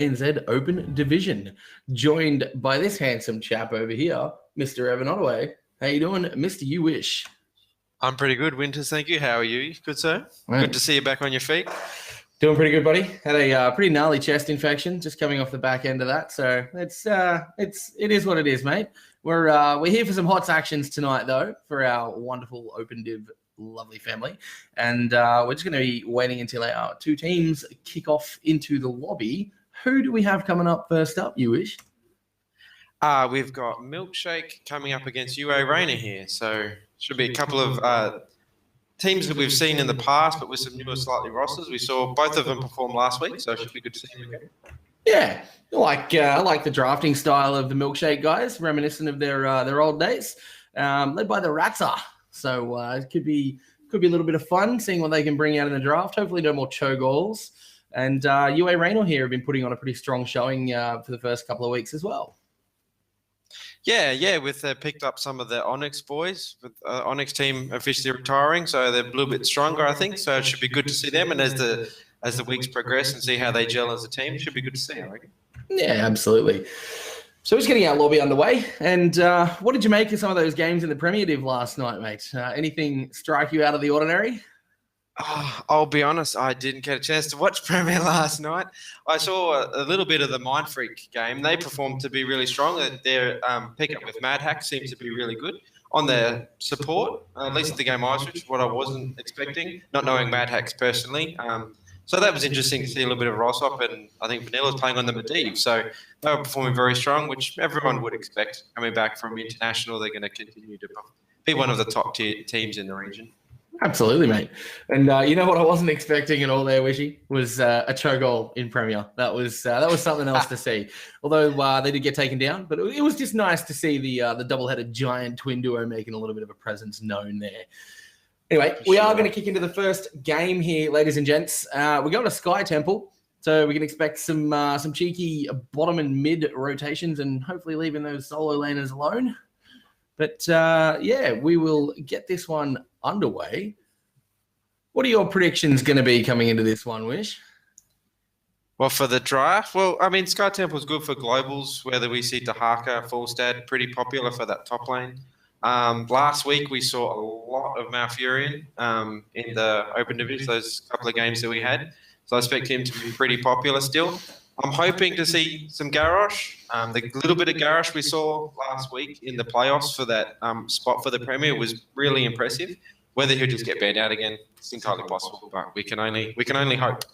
ANZ Open division, joined by this handsome chap over here, Mr. Evan Ottaway. How you doing, Mr. You Wish? I'm pretty good, Winters. Thank you. How are you? Good, sir. Right. Good to see you back on your feet. Doing pretty good, buddy. Had a pretty gnarly chest infection, just coming off the back end of that. So it is what it is, mate. We're here for some hot actions tonight, though, for our wonderful Open Div lovely family, and we're just going to be waiting until our two teams kick off into the lobby. Who do we have coming up first up, You Wish? We've got Milkshake coming up against UA Rayner here, so should be a couple of teams that we've seen in the past, but with some newer, slightly rosters. We saw both of them perform last week, so it should be good to see them again. Yeah, I like the drafting style of the Milkshake guys, reminiscent of their old days, led by the Ratzer. So it could be a little bit of fun seeing what they can bring out in the draft. Hopefully, no more Cho goals. And UA Rayner here have been putting on a pretty strong showing for the first couple of weeks as well. Yeah, with picked up some of the Onyx boys, with Onyx team officially retiring, so they're a little bit stronger, I think. So it should be good to see them, and as the weeks progress and see how they gel as a team, it should be good to see, I reckon. Yeah, absolutely. So we're just getting our lobby underway. And what did you make of some of those games in the Premier Div last night, mate? Anything strike you out of the ordinary? I'll be honest, I didn't get a chance to watch Premier last night. I saw a little bit of the Mind Freak game. They performed to be really strong. Their pickup with Mad Hack seemed to be really good. On their support, at least at the game I was, which is what I wasn't expecting, not knowing Mad Hacks personally. So that was interesting to see a little bit of Rossop, and I think Vanilla's playing on the Medivh. So they were performing very strong, which everyone would expect. Coming back from international, they're going to continue to be one of the top tier teams in the region. Absolutely, mate. And you know what I wasn't expecting at all there, Wishy, was a Cho goal in Premier. That was something else to see. Although they did get taken down, but it was just nice to see the double-headed giant twin duo making a little bit of a presence known there. Anyway, we are going to kick into the first game here, ladies and gents. We're going to Sky Temple, so we can expect some cheeky bottom and mid rotations and hopefully leaving those solo laners alone. But yeah, we will get this one underway. What are your predictions going to be coming into this one, Wish? Well, for the draft, Sky Temple's good for globals, whether we see Dahaka, Falstad, pretty popular for that top lane. Last week, we saw a lot of Malfurion in the Open Division, those couple of games that we had. So I expect him to be pretty popular still. I'm hoping to see some Garrosh. The little bit of Garrosh we saw last week in the playoffs for that spot for the Premier was really impressive. Whether he'll just get banned out again, it's entirely possible, but we can only hope.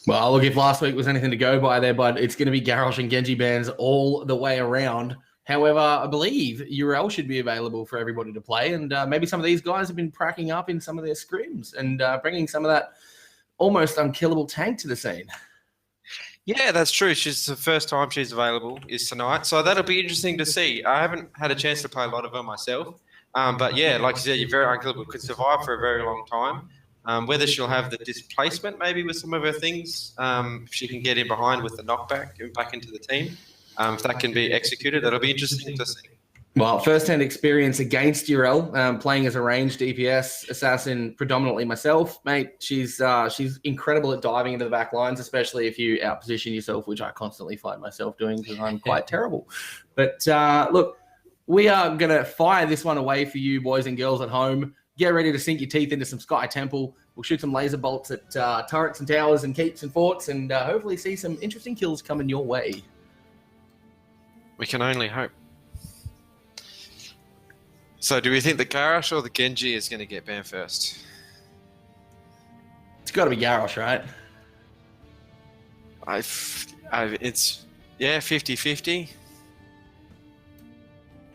Well, look, if last week was anything to go by there, but it's going to be Garrosh and Genji bans all the way around. However, I believe URL should be available for everybody to play, and maybe some of these guys have been cracking up in some of their scrims and bringing some of that almost unkillable tank to the scene. Yeah, that's true. She's the first time she's available is tonight, so that'll be interesting to see. I haven't had a chance to play a lot of her myself, but yeah, like you said, you're very unkillable. Could survive for a very long time. Whether she'll have the displacement maybe with some of her things, if she can get in behind with the knockback and back into the team, if that can be executed, that'll be interesting to see. Well, first-hand experience against URL, playing as a ranged DPS assassin, predominantly myself, mate. She's incredible at diving into the back lines, especially if you outposition yourself, which I constantly find myself doing because I'm quite terrible. But look, we are going to fire this one away for you boys and girls at home. Get ready to sink your teeth into some Sky Temple. We'll shoot some laser bolts at turrets and towers and keeps and forts and hopefully see some interesting kills coming your way. We can only hope. So do we think the Garrosh or the Genji is going to get banned first? It's got to be Garrosh, right? It's 50-50.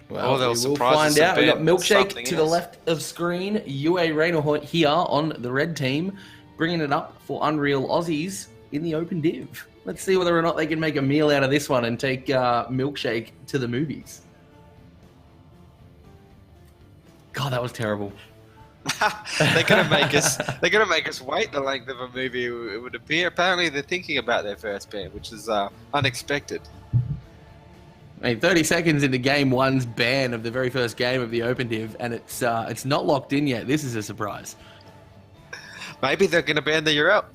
Well, we will find out. We've got Milkshake to the left of screen. UA Rayner here on the red team, bringing it up for Unreal Aussies in the Open Div. Let's see whether or not they can make a meal out of this one and take Milkshake to the movies. God, that was terrible. They're gonna make us wait the length of a movie. It would appear. Apparently, they're thinking about their first ban, which is unexpected. I mean, 30 seconds into game one's ban of the very first game of the Open Div, and it's not locked in yet. This is a surprise. Maybe they're gonna ban the URL.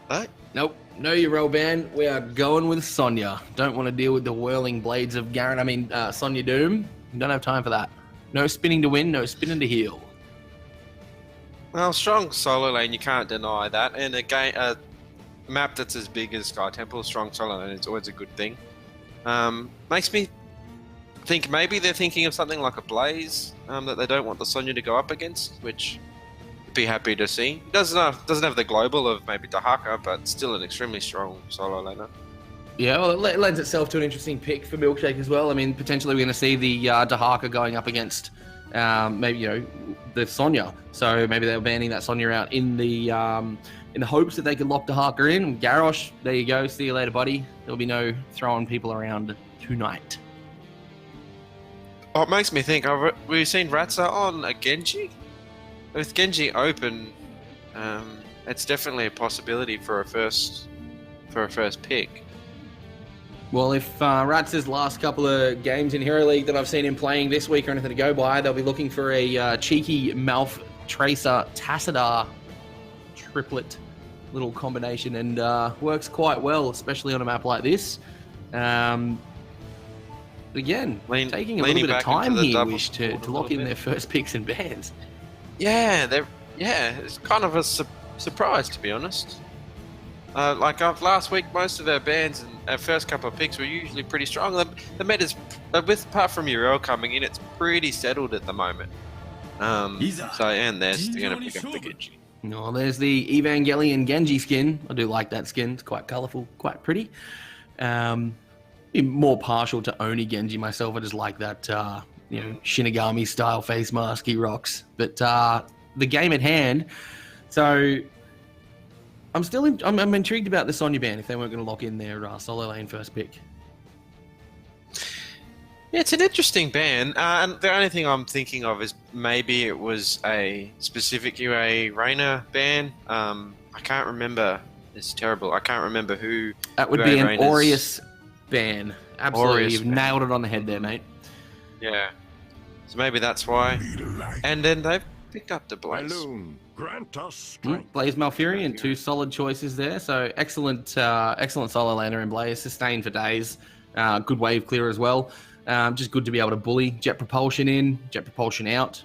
Right? Nope. No, you roll band. We are going with Sonya. Don't want to deal with the whirling blades of Garen. Sonya Doom. Don't have time for that. No spinning to win, no spinning to heal. Well, strong solo lane, you can't deny that. And a map that's as big as Sky Temple, strong solo lane is always a good thing. Makes me think maybe they're thinking of something like a Blaze that they don't want the Sonya to go up against, which I'd be happy to see. Doesn't have the global of maybe Dahaka, but still an extremely strong solo laner. Yeah, well, it lends itself to an interesting pick for Milkshake as well. I mean, potentially we're going to see the Dahaka going up against the Sonya. So maybe they're banning that Sonya out in the hopes that they can lock Dahaka in. Garrosh, there you go. See you later, buddy. There'll be no throwing people around tonight. Oh, it makes me think. We've seen Ratza on a Genji. With Genji open, it's definitely a possibility for a first pick. Well, if Ratz's last couple of games in Hero League that I've seen him playing this week are anything to go by, they'll be looking for a cheeky Malf Tracer Tassadar triplet little combination, and works quite well, especially on a map like this. Again, taking a little bit of time here, Wish, to lock in their first picks and bans. Yeah, it's kind of a surprise, to be honest. Last week, most of our bans and our first couple of picks were usually pretty strong. The meta's, apart from Uriel coming in, it's pretty settled at the moment. And they're going to pick up the Genji. No, there's the Evangelion Genji skin. I do like that skin. It's quite colourful, quite pretty. More partial to Oni Genji myself. I just like that, Shinigami style face mask he rocks. But the game at hand. So I'm intrigued about the Sonya ban if they weren't going to lock in their solo lane first pick. Yeah, it's an interesting ban. And the only thing I'm thinking of is maybe it was a specific UA Reyna ban. I can't remember. It's terrible. I can't remember who. That would UA be an Reyna's Aureus ban. Absolutely. Aureus You've ban. nailed it on the head there, mate. Yeah. So maybe that's why. And then they've picked up the Blaze. Grant us strength. Blaze Malfurion, two solid choices there. So excellent solo laner in Blaze, sustained for days. Good wave clear as well. Just good to be able to bully. Jet propulsion in, jet propulsion out.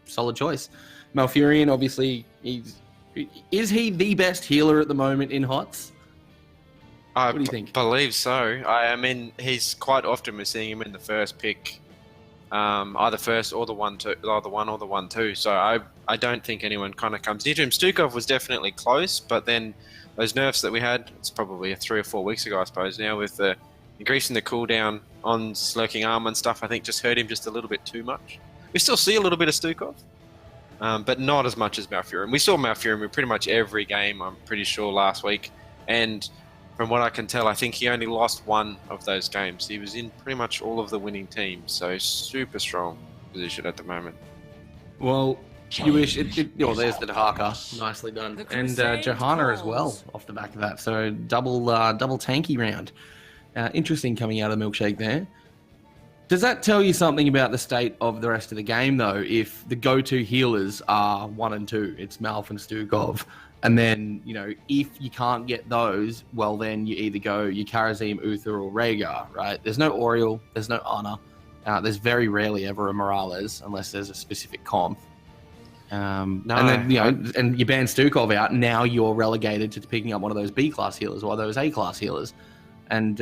Solid choice. Malfurion, obviously, is he the best healer at the moment in HOTS? I What do you think? believe so. I mean, he's quite often we're seeing him in the first pick, either first or the 1-2, or the 1 or the 1-2. So I don't think anyone kind of comes near to him. Stukov was definitely close, but then those nerfs that we had, it's probably 3 or 4 weeks ago, I suppose now, with the increasing the cooldown on Slurking Arm and stuff, I think just hurt him just a little bit too much. We still see a little bit of Stukov, but not as much as Malfurion. We saw Malfurion in pretty much every game, I'm pretty sure, last week. And from what I can tell, I think he only lost one of those games. He was in pretty much all of the winning teams, so super strong position at the moment. Well, you wish there's the Dahaka, nicely done, and Johanna as well off the back of that. So double tanky round. Interesting coming out of the Milkshake there. Does that tell you something about the state of the rest of the game, though? If the go-to healers are 1 and 2, it's Malf and Stukov, and then if you can't get those, well then you either go Karazim, Uther, or Rhaegar, right? There's no Oriel, there's no Ana. There's very rarely ever a Morales unless there's a specific comp. And then and you ban Stukov out. Now you're relegated to picking up one of those B class healers or those A class healers, and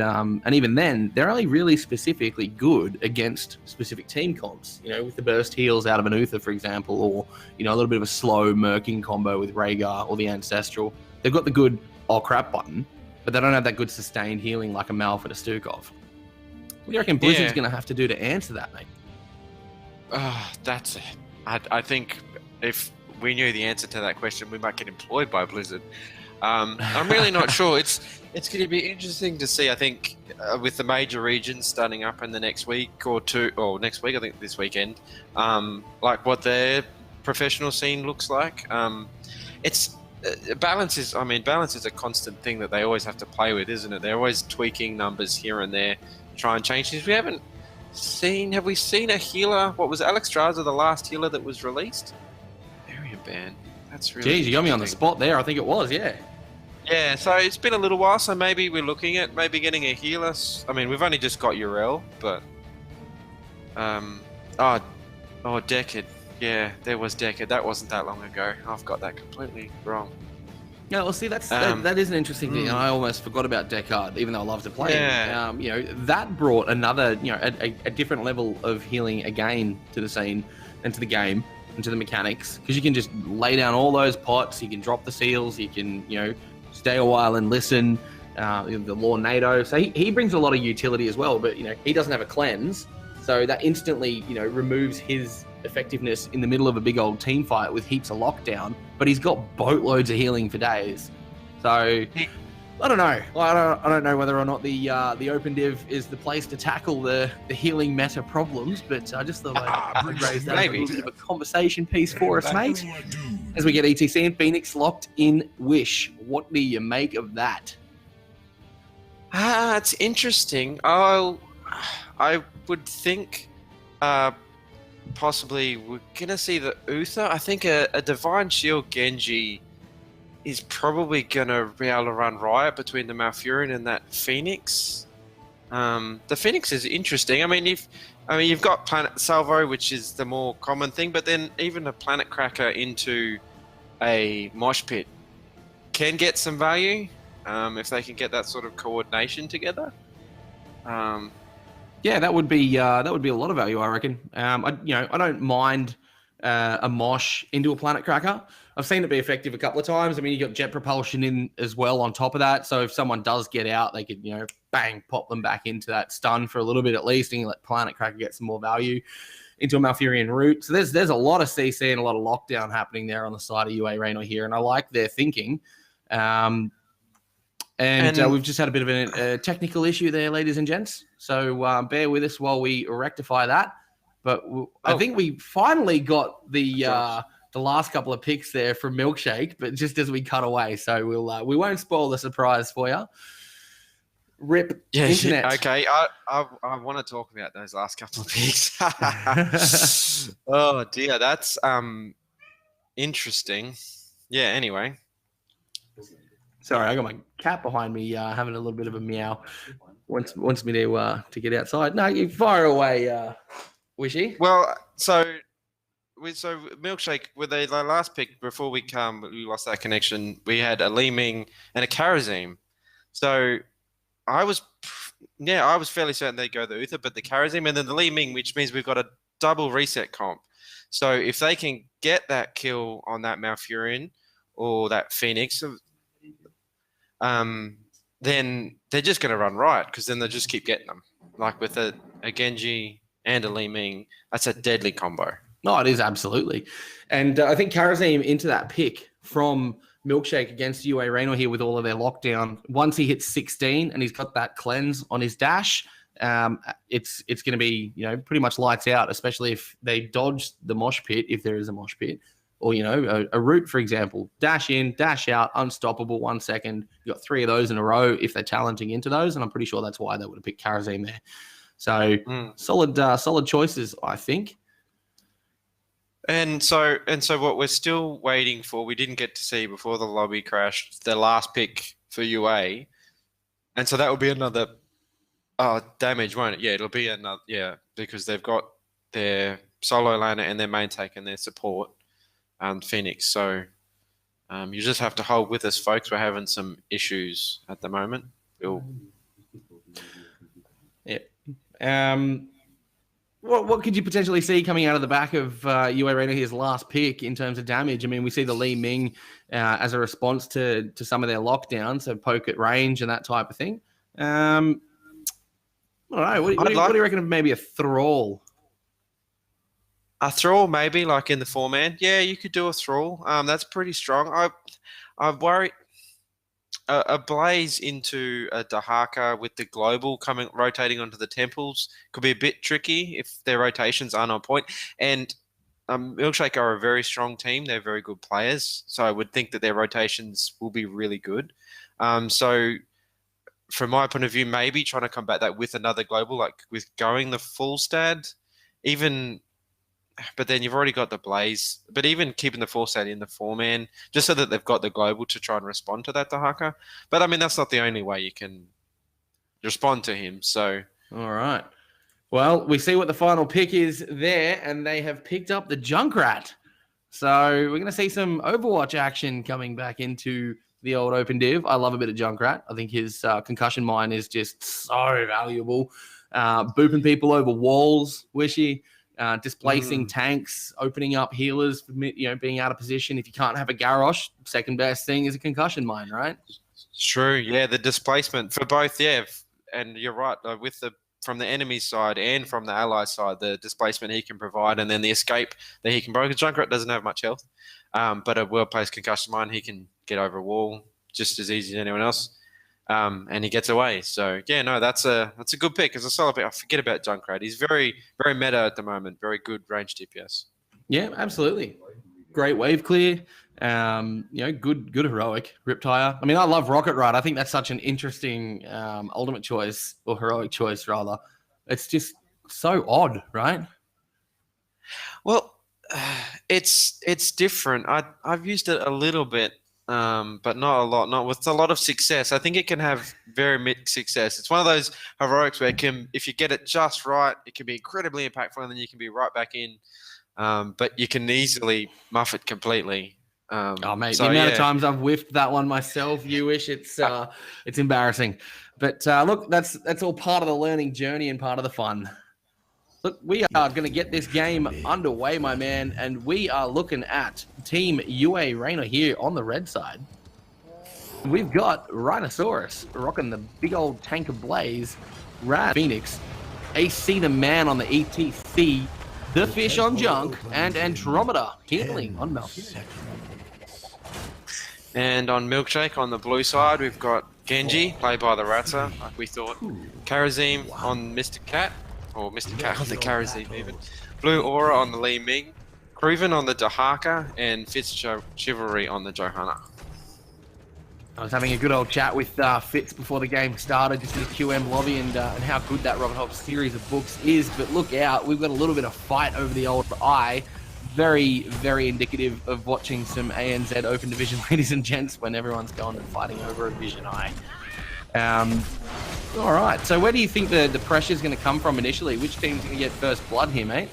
even then they're only really specifically good against specific team comps. With the burst heals out of an Uther, for example, or a little bit of a slow murking combo with Rhaegar or the Ancestral. They've got the good oh crap button, but they don't have that good sustained healing like a Malf and a Stukov. What do you reckon Blizzard's going to have to do to answer that, mate? That's it. I think if we knew the answer to that question, we might get employed by Blizzard. I'm really not sure. It's going to be interesting to see, I think, with the major regions starting up in the next week or two, or next week, I think this weekend, what their professional scene looks like. It's balance is a constant thing that they always have to play with, isn't it? They're always tweaking numbers here and there, try and change things. Have we seen a healer? What was Alex Straza the last healer that was released? Variant ban. That's really. Jeez, you got me on the spot there. I think it was, yeah. Yeah, so it's been a little while, so maybe we're looking at maybe getting a healer. I mean, we've only just got Urel, but um, oh, Decade. Yeah, there was Decade. That wasn't that long ago. I've got that completely wrong. Yeah, well, see, that is an interesting thing. I almost forgot about Deckard, even though I love to play Yeah. him. That brought another, a different level of healing again to the scene and to the game and to the mechanics, because you can just lay down all those pots, you can drop the seals, you can, stay a while and listen. The Lord NATO, so he brings a lot of utility as well, but he doesn't have a cleanse, so that instantly removes his effectiveness in the middle of a big old team fight with heaps of lockdown, but he's got boatloads of healing for days. So I don't know. I don't know whether or not the Open Div is the place to tackle the healing meta problems, but I just thought I'd raise that as a little bit of a conversation piece for us, mate. As we get ETC and Phoenix locked in Wish, what do you make of that? It's interesting. I would think possibly we're going to see the Uther. I think a Divine Shield Genji is probably going to be able to run riot between the Malfurion and that Phoenix. The Phoenix is interesting. I mean, you've got Planet Salvo, which is the more common thing, but then even a Planet Cracker into a mosh pit can get some value if they can get that sort of coordination together. Yeah, that would be a lot of value, I reckon. I don't mind a mosh into a Planet Cracker. I've seen it be effective a couple of times. I mean, you got jet propulsion in as well on top of that. So if someone does get out, they could, bang, pop them back into that stun for a little bit at least, and you let Planet Cracker get some more value into a Malfurion route. So there's a lot of CC and a lot of lockdown happening there on the side of UA Reno here, and I like their thinking. And we've just had a bit of a technical issue there, ladies and gents. So bear with us while we rectify that. But I think we finally got the last couple of picks there from Milkshake, but just as we cut away. So we won't spoil the surprise for you. Rip internet. Okay, I want to talk about those last couple of picks. Oh dear, that's interesting. Yeah. Anyway. Sorry, I got my cat behind me having a little bit of a meow. Wants me to get outside. No, you fire away, Wishy. Well, so Milkshake with the last pick before we lost that connection. We had a Li Ming and a Karazim. So I was fairly certain they'd go the Uther, but the Karazim and then the Li Ming, which means we've got a double reset comp. So if they can get that kill on that Malfurion or that Phoenix, then they're just going to run riot, because then they'll just keep getting them. Like with a Genji and a Li Ming, that's a deadly combo. No, it is, absolutely. And I think Karazim into that pick from Milkshake against UA Reno here with all of their lockdown. Once he hits 16 and he's got that cleanse on his dash, it's going to be pretty much lights out, especially if they dodge the mosh pit, if there is a mosh pit. Or, a route, for example, dash in, dash out, unstoppable, 1 second. You got 3 of those in a row if they're talenting into those, and I'm pretty sure that's why they would have picked Karazim there. So solid choices, I think. And so what we're still waiting for, we didn't get to see before the lobby crashed, the last pick for UA. And so that will be another damage, won't it? Yeah, it'll be another, because they've got their solo laner and their main tank and their support. Phoenix. So you just have to hold with us, folks. We're having some issues at the moment. Yeah. What could you potentially see coming out of the back of UA Reno here's last pick in terms of damage? I mean, we see the Li Ming as a response to some of their lockdowns, so poke at range and that type of thing. I don't know. What do you reckon of maybe a Thrall? A Thrall, maybe, like in the 4-man. Yeah, you could do a Thrall. That's pretty strong. I worry a Blaze into a Dahaka with the global rotating onto the temples could be a bit tricky if their rotations aren't on point. And Milkshake are a very strong team. They're very good players. So I would think that their rotations will be really good. So from my point of view, maybe trying to combat that with another global, like with going the full stad, even but then you've already got the Blaze. But even keeping the 4-stat in the 4-man, just so that they've got the global to try and respond to that Dahaka. But I mean, that's not the only way you can respond to him. So, all right. Well, we see what the final pick is there, and they have picked up the Junkrat. So we're going to see some Overwatch action coming back into the old Open Div. I love a bit of Junkrat. I think his concussion mine is just so valuable. Booping people over walls, Wishy, displacing tanks, opening up healers, being out of position. If you can't have a Garrosh, second best thing is a concussion mine, right? True. Yeah, the displacement for both, yeah. And you're right, with from the enemy side and from the ally side, the displacement he can provide, and then the escape that he can provide. Because Junkrat doesn't have much health, but a well-placed concussion mine, he can get over a wall just as easy as anyone else, and he gets away. So yeah, no, that's a good pick. As a solo pick, I forget about Junkrat. He's very, very meta at the moment. Very good range DPS. Yeah, absolutely. Great wave clear. Good heroic Riptire. I mean, I love Rocket Ride. I think that's such an interesting ultimate choice, or heroic choice rather. It's just so odd, right? Well, it's different. I've used it a little bit, but not a lot. Not with a lot of success. I think it can have very mixed success. It's one of those heroics where if you get it just right, it can be incredibly impactful, and then you can be right back in. But you can easily muff it completely. Mate, the amount of times I've whiffed that one myself, you wish it's embarrassing. But look, that's all part of the learning journey and part of the fun. Look, we are going to get this game underway, my man, and we are looking at Team UA Reina here on the red side. We've got Rhinoceros rocking the big old tank of Blaze, Rad Phoenix, AC the Man on the ETC, the Fish on Junk, and Andromeda healing on Malphite. And on Milkshake on the blue side, we've got Genji, played by the Ratsa, like we thought. Karazim on Mr. Cat, or Mr. Cat on the Karazim even. Blue Aura on the Li Ming. Cruven on the Dahaka, and Fitz Chivalry on the Johanna. I was having a good old chat with Fitz before the game started, just in the QM lobby, and how good that Robert Hobbs series of books is. But look out, we've got a little bit of fight over the old eye. Very, very indicative of watching some ANZ Open Division, ladies and gents, when everyone's going and fighting over a Vision Eye. All right, so where do you think the pressure is going to come from initially? Which team's going to get first blood here, mate?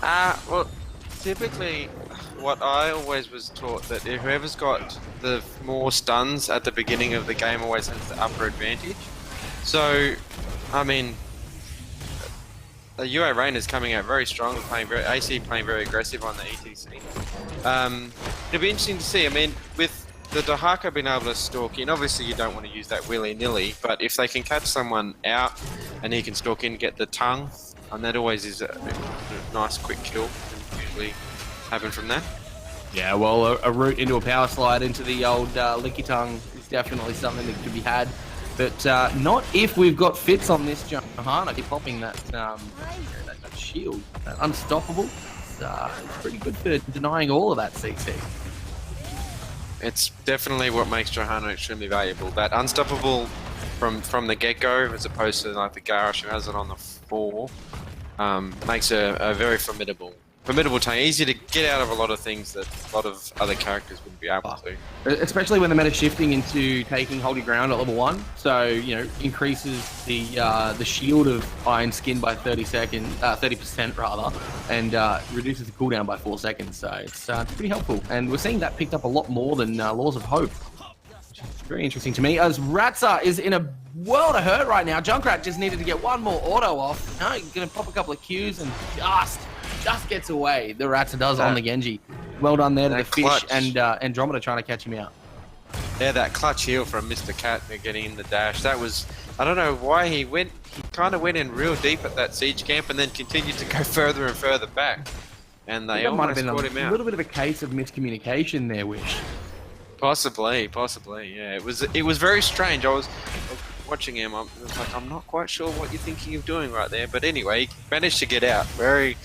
Well, typically, what I always was taught that whoever's got the more stuns at the beginning of the game always has the upper advantage. So, I mean, the UA Reina is coming out very strong, AC playing very aggressive on the ETC. It'll be interesting to see. I mean, with the Dahaka being able to stalk in, obviously you don't want to use that willy-nilly, but if they can catch someone out and he can stalk in, get the tongue, and that always is a nice quick kill, can usually happen from that. Yeah, well, a route into a power slide into the old Licky Tongue is definitely something that could be had. But not if we've got Fitz on this Johanna. Keep popping that shield. Unstoppable. It's pretty good for denying all of that CC. It's definitely what makes Johanna extremely valuable. That unstoppable from the get-go, as opposed to like the Garrosh who has it on the 4, makes a very formidable tank. Easy to get out of a lot of things that a lot of other characters wouldn't be able to. Especially when the meta's shifting into taking holy ground at level 1. So, increases the shield of Iron Skin by 30% rather, and reduces the cooldown by 4 seconds. So it's pretty helpful. And we're seeing that picked up a lot more than Laws of Hope, which is very interesting to me. As Ratsa is in a world of hurt right now. Junkrat just needed to get one more auto off. Now he's going to pop a couple of Qs and just gets away. The Ratsa does on the Genji. Well done there to the Fish and Andromeda trying to catch him out. Yeah, that clutch heal from Mr. Cat getting in the dash. That was, I don't know why he kind of went in real deep at that siege camp and then continued to go further and further back. And they almost caught him out. A little bit of a case of miscommunication there, Wish. Possibly, yeah. It was very strange. I was watching him. I was like, I'm not quite sure what you're thinking of doing right there. But anyway, he managed to get out. Very,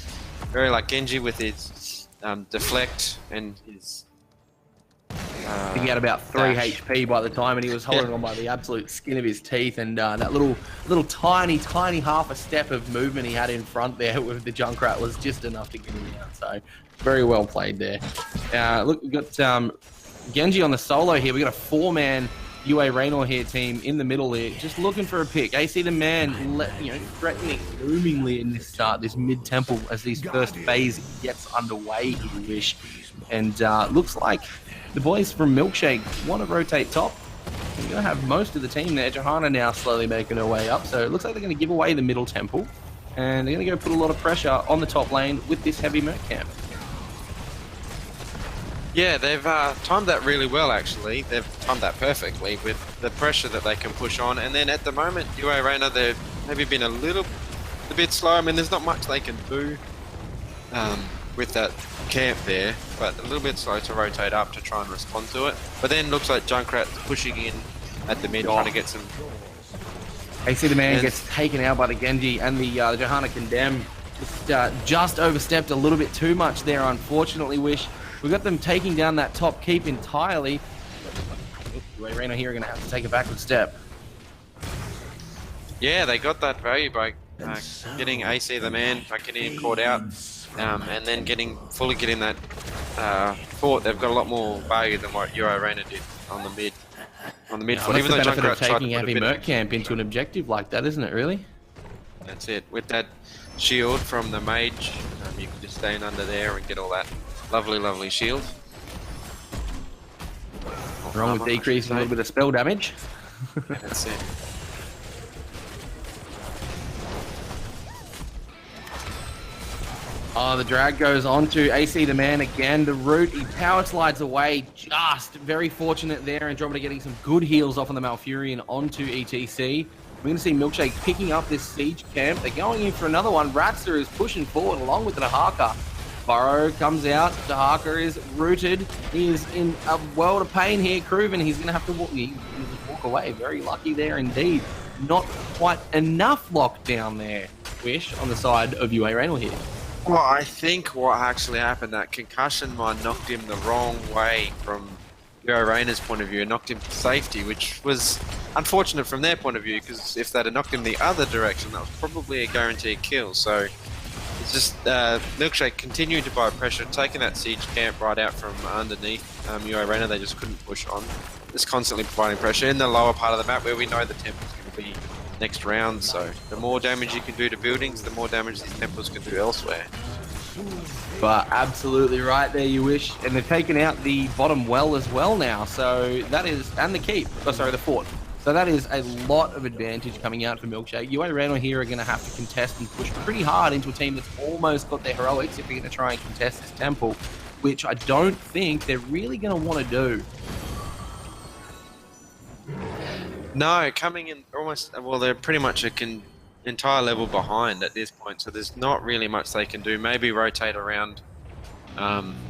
very like Genji with his deflect and his I think he had about 3 dash. HP by the time, and he was holding on by the absolute skin of his teeth. And that little tiny half a step of movement he had in front there with the Junkrat was just enough to get him down. So very well played there. Look, we've got Genji on the solo here. We got a 4-man UA Raynor here team in the middle here, just looking for a pick. AC the man, threatening loomingly in this mid temple as this first phase gets underway. You wish, and looks like the boys from Milkshake want to rotate top. We're going to have most of the team there. Johanna now slowly making her way up, so it looks like they're going to give away the middle temple, and they're going to go put a lot of pressure on the top lane with this heavy Merc camp. Yeah, they've timed that really well, actually. They've timed that perfectly with the pressure that they can push on. And then at the moment, UA Raynor, they've maybe been a bit slow. I mean, there's not much they can do with that camp there, but a little bit slow to rotate up to try and respond to it. But then looks like Junkrat's pushing in at the mid, trying to get some... AC the man gets taken out by the Genji, and the Johanna Condemn just overstepped a little bit too much there, unfortunately, Wish. We got them taking down that top keep entirely. UA Raynor here are going to have to take a backward step. Yeah, they got that value by getting AC the man, by getting him caught out, and then fully getting that fort. They've got a lot more value than what UA Raynor did on the mid. Fort. Even though the benefit of taking heavy Merc camp into an objective like that, isn't it? Really? That's it. With that shield from the mage, you can just stay in under there and get all that. Lovely shield. Wrong with decreasing a little bit of spell damage. That's it. Oh, the drag goes on to AC the man again. The root, he power slides away. Just very fortunate there. Andromeda getting some good heals off on the Malfurion onto ETC. We're going to see Milkshake picking up this siege camp. They're going in for another one. Ratzer is pushing forward along with the Nahaka. Burrow comes out. Dahaka is rooted. He is in a world of pain here. Cruven, he's going to have to walk away. Very lucky there indeed. Not quite enough lockdown there, Wish, on the side of UA Raynor here. Well, I think what actually happened, that concussion mine knocked him the wrong way from UA Raynor's point of view, and knocked him to safety, which was unfortunate from their point of view, because if they'd have knocked him the other direction, that was probably a guaranteed kill. So it's just Milkshake continuing to buy pressure, taking that siege camp right out from underneath UA Raynor. They just couldn't push on. Just constantly providing pressure in the lower part of the map where we know the temple's going to be next round. So the more damage you can do to buildings, the more damage these temples can do elsewhere. But absolutely right there, you wish. And they've taken out the bottom well as well now. So that is, and the keep, oh sorry, the fort. So that is a lot of advantage coming out for Milkshake. UA Raynor here are going to have to contest and push pretty hard into a team that's almost got their heroics if they're going to try and contest this temple, which I don't think they're really going to want to do. No, coming in almost, well, they're pretty much an entire level behind at this point, so there's not really much they can do. Maybe rotate around,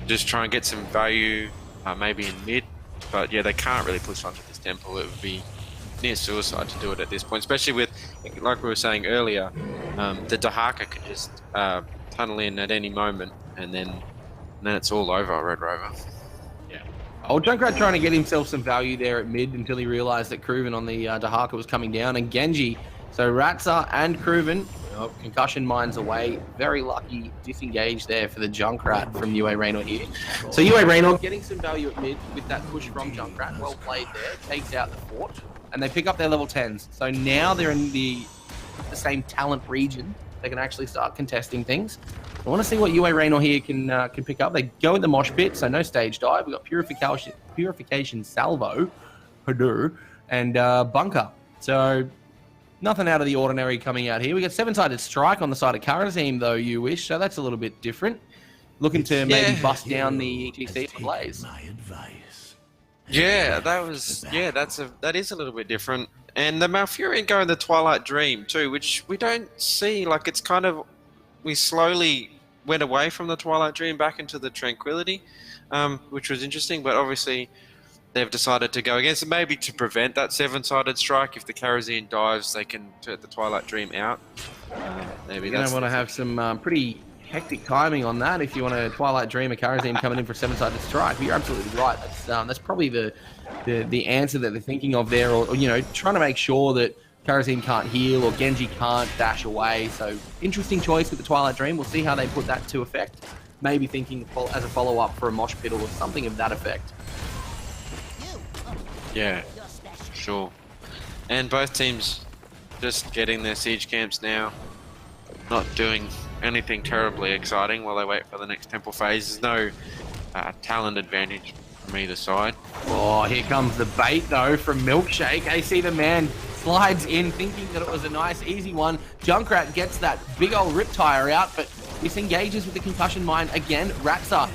just try and get some value, maybe in mid, but yeah, they can't really push onto this temple. It would be near suicide to do it at this point, especially with, like we were saying earlier, the Dahaka could just tunnel in at any moment, and then it's all over, Red Rover. Old Junkrat trying to get himself some value there at mid until he realized that Cruven on the Dahaka was coming down, and Genji. So Ratzer and Cruven, concussion mines away. Very lucky disengage there for the Junkrat from UA Raynor here. So UA Raynor getting some value at mid with that push from Junkrat. Well played there. Takes out the fort, and they pick up their level 10s. So now they're in the same talent region. They can actually start contesting things. I want to see what UA Raynor here can pick up. They go in the mosh pit, so no stage dive. We've got Purification Salvo, Hadur, and Bunker. So nothing out of the ordinary coming out here. We got 7-sided strike on the side of Karazim, though, you wish. So that's a little bit different. Looking to maybe bust down the ETC for Blaze. Yeah, that is a little bit different. And the Malfurion going the Twilight Dream too, which we don't see. Like, it's kind of, we slowly went away from the Twilight Dream back into the Tranquility, which was interesting, but obviously they've decided to go against it, maybe to prevent that 7-sided strike. If the Karazim dives, they can turn the Twilight Dream out. Maybe You're going to want to have some pretty hectic timing on that. If you want to Twilight Dream, a Karazim coming in for a 7-sided strike, but you're absolutely right. That's probably the answer that they're thinking of there, or trying to make sure that Karazim can't heal or Genji can't dash away. So interesting choice with the Twilight Dream. We'll see how they put that to effect. Maybe thinking as a follow-up for a mosh pit or something of that effect. Yeah, sure. And both teams just getting their siege camps now, not doing anything terribly exciting while they wait for the next temple phase. There's no talent advantage from either side. Oh, here comes the bait though from Milkshake. AC the man slides in thinking that it was a nice easy one. Junkrat gets that big old rip tire out, but disengages with the concussion mine again. Ratsa,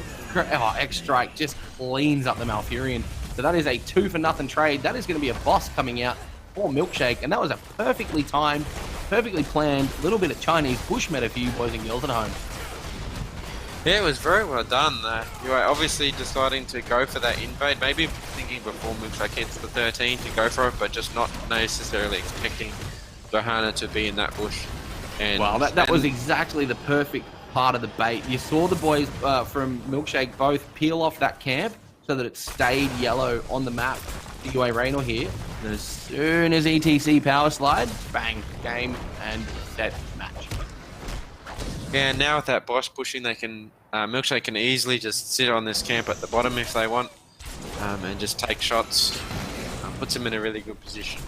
X-Strike just cleans up the Malfurion. So that is a 2-for-0 trade. That is going to be a boss coming out for Milkshake, and that was a perfectly timed, perfectly planned little bit of Chinese bush meta for you boys and girls at home. Yeah, it was very well done. You are obviously deciding to go for that invade, maybe thinking before Milkshake hits the 13 to go for it, but just not necessarily expecting Johanna to be in that bush. And, well, that was exactly the perfect part of the bait. You saw the boys from Milkshake both peel off that camp so that it stayed yellow on the map. UA Raynor here. And as soon as ETC power slide, bang, game and set match. Yeah, now with that boss pushing, they can Milkshake can easily just sit on this camp at the bottom if they want, and just take shots. Puts them in a really good position.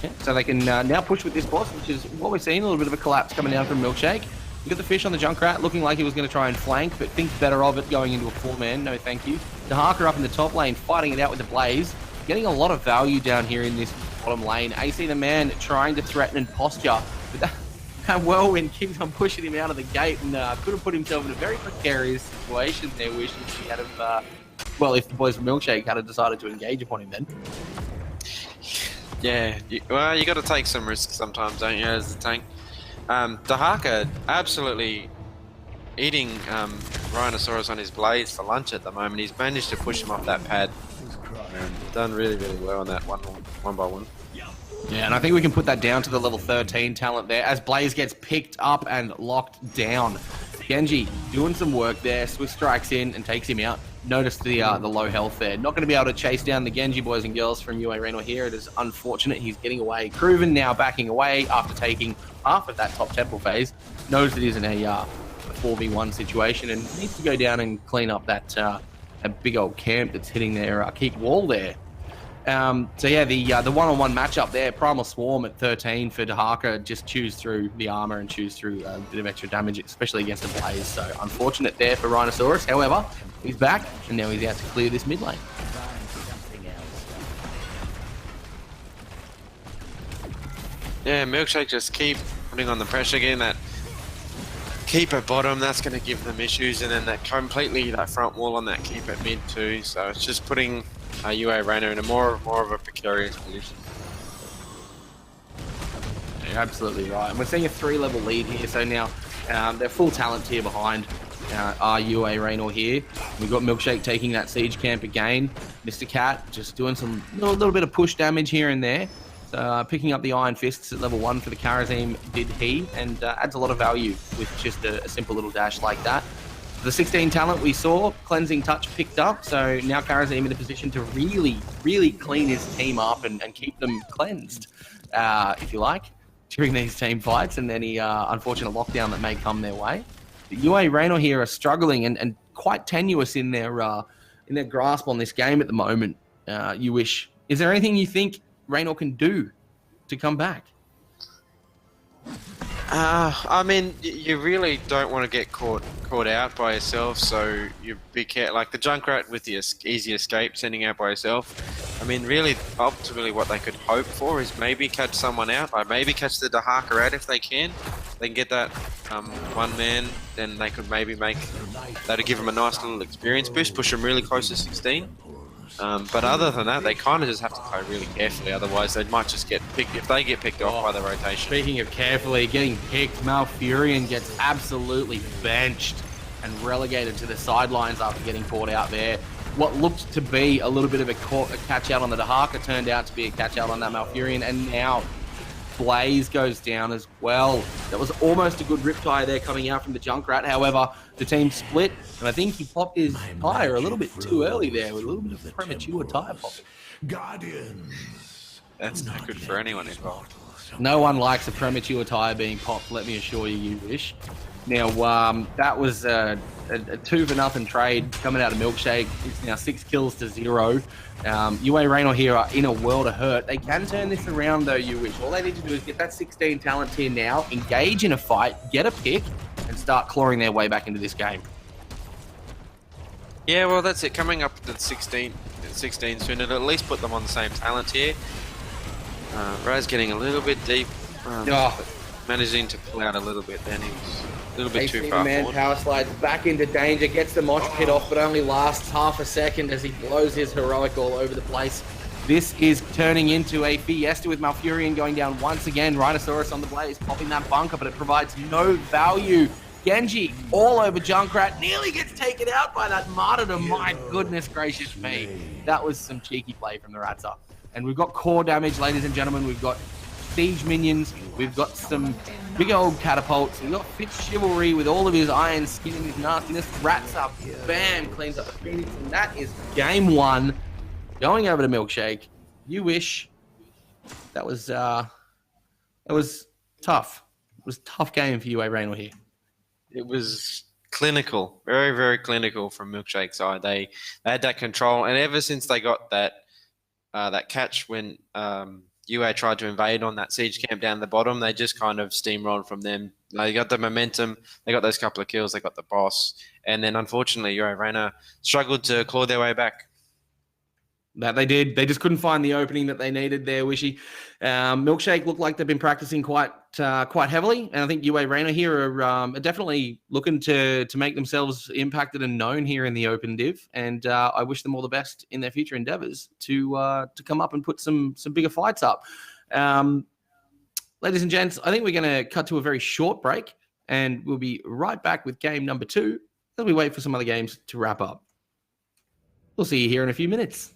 Yeah, so they can now push with this boss, which is what we're seeing, a little bit of a collapse coming down from Milkshake. You got the fish on the Junkrat, looking like he was going to try and flank, but thinks better of it going into a 4-man. No, thank you. Dahaka up in the top lane, fighting it out with the Blaze. Getting a lot of value down here in this bottom lane. AC the man trying to threaten and posture. But that whirlwind keeps on pushing him out of the gate and could have put himself in a very precarious situation there, wishing he had have, well, if the boys from Milkshake had decided to engage upon him then. Yeah, you got to take some risks sometimes, don't you, as a tank? Dahaka absolutely eating Rhinosaurus on his Blaze for lunch at the moment. He's managed to push him off that pad. Done really, really well on that one by one. Yeah, and I think we can put that down to the level 13 talent there as Blaze gets picked up and locked down. Genji doing some work there. Swift strikes in and takes him out. Notice the low health there. Not going to be able to chase down the Genji boys and girls from UA Raynor here. It is unfortunate. He's getting away. Cruven now backing away after taking half of that top temple phase. Knows that he's in a 4v1 situation and needs to go down and clean up that a big old camp that's hitting their keep wall there. So yeah, the one-on-one matchup there, Primal Swarm at 13 for Dahaka, just chews through the armor and chews through a bit of extra damage, especially against the Blaze. So unfortunate there for Rhinosaurus. However, he's back and now he's out to clear this mid lane. Yeah, Milkshake just keep putting on the pressure again. That keep at bottom, that's going to give them issues, and then that front wall on that keep at mid too. So it's just putting UA Raynor in a more of a precarious position. You're absolutely right. And we're seeing a 3-level lead here. So now they're full talent tier behind our UA Raynor here. We've got Milkshake taking that siege camp again. Mr. Cat just doing some little bit of push damage here and there. So picking up the Iron Fists at level 1 for the Karazim did he, and adds a lot of value with just a simple little dash like that. The 16 talent we saw, Cleansing Touch picked up, so now Karazim in a position to really, really clean his team up and keep them cleansed, if you like, during these team fights and any unfortunate lockdown that may come their way. The UA Raynor here are struggling and quite tenuous in their grasp on this game at the moment. Is there anything you think Raynor can do to come back? I mean, you really don't want to get caught out by yourself, so you be careful. Like the Junkrat with the easy escape, sending out by yourself. I mean, really, ultimately, what they could hope for is maybe catch someone out, like maybe catch the Dahaka out if they can. They can get that one man, then they could maybe that'll give them a nice little experience boost, push them really close to 16. But other than that, they kind of just have to play really carefully. Otherwise, they might just get picked if they get picked off by the rotation. Speaking of carefully getting picked, Malfurion gets absolutely benched and relegated to the sidelines after getting caught out there. What looked to be a little bit of a catch out on the Dahaka turned out to be a catch out on that Malfurion, and now Blaze goes down as well. That was almost a good riptide there coming out from the Junkrat. However, the team split, and I think he popped his tire a little bit too early there with a little bit of premature tire pop. Guardians. That's not good for anyone involved. No one likes a premature tire being popped, let me assure you, you wish. Now, that was a 2-0 trade coming out of Milkshake. It's now 6 kills to 0. UA Raynor here are in a world of hurt. They can turn this around, though, you wish. All they need to do is get that 16 talent tier now, engage in a fight, get a pick, and start clawing their way back into this game. Yeah, well, that's it. Coming up to 16 soon, it'll at least put them on the same talent tier. Raz getting a little bit deep. Managing to pull out a little bit then. He was a little bit too far forward. Power slides back into danger, gets the mosh pit off, but only lasts half a second as he blows his heroic all over the place. This is turning into a fiesta with Malfurion going down once again. Rhinoceros on the Blaze, popping that bunker, but it provides no value. Genji all over Junkrat, nearly gets taken out by that martyrdom. My goodness gracious me. That was some cheeky play from the Ratzer. And we've got core damage, ladies and gentlemen. We've got siege minions. We've got some big old catapults. We've got Fitz Chivalry with all of his iron skin and his nastiness. Ratzer, bam, cleans up the Phoenix. And that is game 1. Going over to Milkshake. You wish. That was tough. It was a tough game for UA Raynor here. It was clinical, very, very clinical from Milkshake's side. They had that control, and ever since they got that catch when UA tried to invade on that siege camp down the bottom, they just kind of steamrolled from them. They got the momentum, they got those couple of kills, they got the boss, and then unfortunately UA Raynor struggled to claw their way back. That they did. They just couldn't find the opening that they needed there, Wishy. Milkshake looked like they've been practicing quite heavily, and I think UA Raynor here are definitely looking to make themselves impacted and known here in the Open Div, and I wish them all the best in their future endeavors to come up and put some bigger fights up. Ladies and gents, I think we're going to cut to a very short break, and we'll be right back with game number 2 as we wait for some other games to wrap up. We'll see you here in a few minutes.